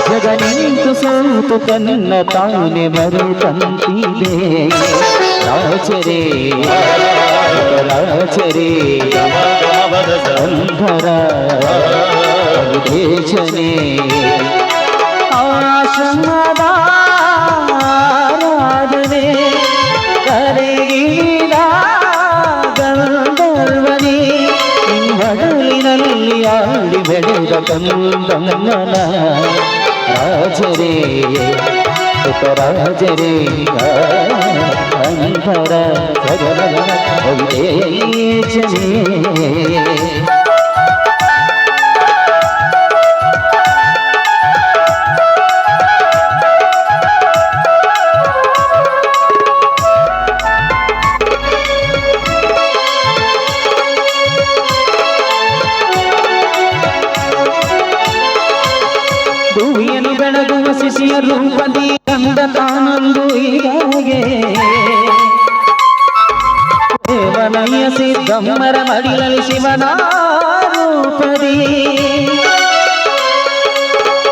ಜಗನಿಂತು ಸೋತು ತನ್ನ ತಾನೆ ಮರೆತಂತಿದೆ ರಾಜರೇ ರಾಜರೇ ಅಂಧರ ದೇಶನೇ ಆಶ್ರಮದ ಆರಾಧನೆ ಕರೆಗಿದ ಗಂಧರ್ವನೇ ನಿಮ್ಮಡಲಿನಲ್ಲಿ ಆಡಿ ಬೆಳೆದ ಕಂದಮ್ಮನ ರಾಜರೇ ರಾಜರೇ ಅಂಧರ ಸಗಲ ದೇಶನೇ ಭೂಮಿಯನ್ನು ಬೆಳಗುವ ಶಿಶಿಯ ರೂಪದಿ ಕಂದ ತಾನೊಂದು ಹೀಗೆ ದೇವನಯ್ಯ ಸಿದ್ದಮ್ಮರ ಮಡಿಲಲ್ಲಿ ಶಿವನ ರೂಪದಿ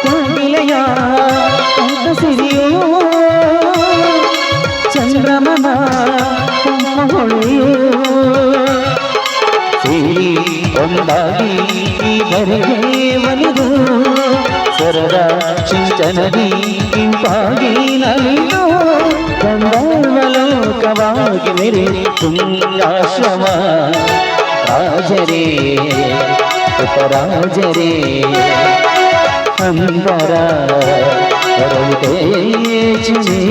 ಕೋಗಿಲೆಯ ಕಂಠ ಸಿರಿಯೋ ಚಂದ್ರಮನ ಹೊಳೆಯೋ ಸಿರಿ ಒಂದಾಗಿ ಧರೆಗೆ ಒಲಿದು ಸರದ ಚಿಂತನದಿ ಇಂಪಾಗಿ ನಲಿದು ಗಂಧರ್ವಲೋಕವಾಗಿ ಮೇರೆ ಪುಣ್ಯಾಶ್ರಮ ರಾಜರೇ ಉಪರಾಜರೇ ಅಂಬರ ದೇಶನೇ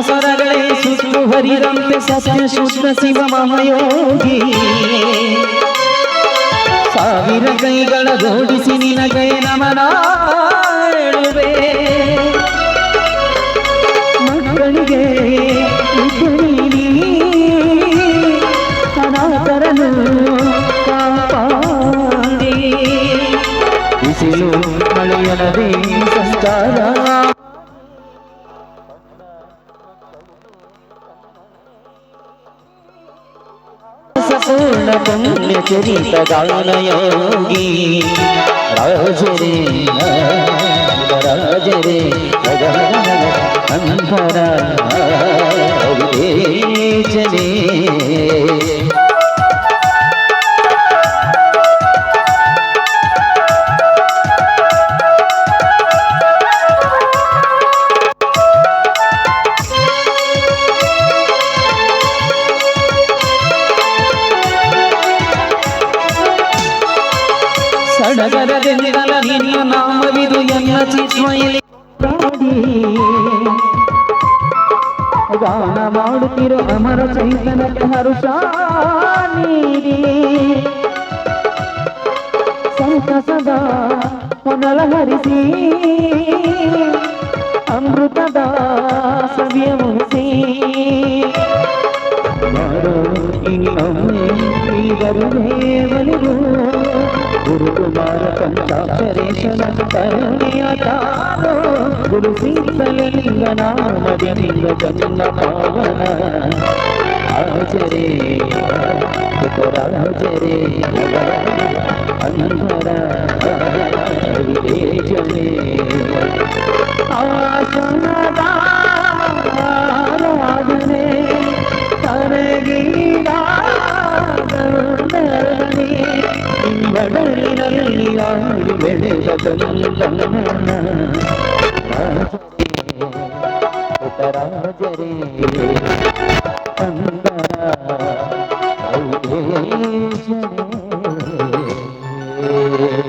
ಸ್ವರಗಳೇ ಸುತ್ತು ಹರಿದಂತೆ ಸತ್ಯ ಶುದ್ಧ ಶಿವ ಮಹಾಯೋಗಿ ಸಾವಿರ ಕೈಗಳ ಜೋಡಿಸಿ ನಿನಗೈ ನಮನ ಹೇಳುವೆ ಮಕ್ಕಳಿಗೆ ಅನಾಥರನು ಕಾಪಾಡಿ ಬಿಸಿಲು ಮಳೆಯನದೇ ಸಂಚಾರ पूर्ण पुण्य चरित गान योगी राजरे राजरे अंधरा देशने ಸಡಗರದಿಂದಲ ನಿನ್ನ ನಾಮವಿದು ಎನ್ನ ಚಿತ್ಮಯಲ್ಲಿ ಗಾನ ಮಾಡುತ್ತಿರೋ ಅಮರ ಚೈತನ್ಯಕ್ಕೆ ಹರುಷ ನೀಡಿ ಸಂತಸದ ಹೊನಲ ಹರಿಸಿ ಅಮೃತದ ಸವಿಯ ಮುಗಿಸಿ ಗುರುಕುಮಾರ ಪಂಚಾಕ್ಷರೇಶನ ಕರುಣೆಯ ತಾನು ಗುರು ಸಿದ್ಧಲಿಂಗ ನಾಮದಿಂದ ಜನ್ನ ಪಾವನ ರಾಜರೇ ರಾಜರೇ ಅಂಧರ ದೇಶನೇ ಆಶನದ ಆರಾಧನೆ ಕರಗಿದ ಬಡಲಿನಲ್ಲಿ ಆಡಿ ಬೆಳೆದ ರಾಜರೇ ಅಂದರ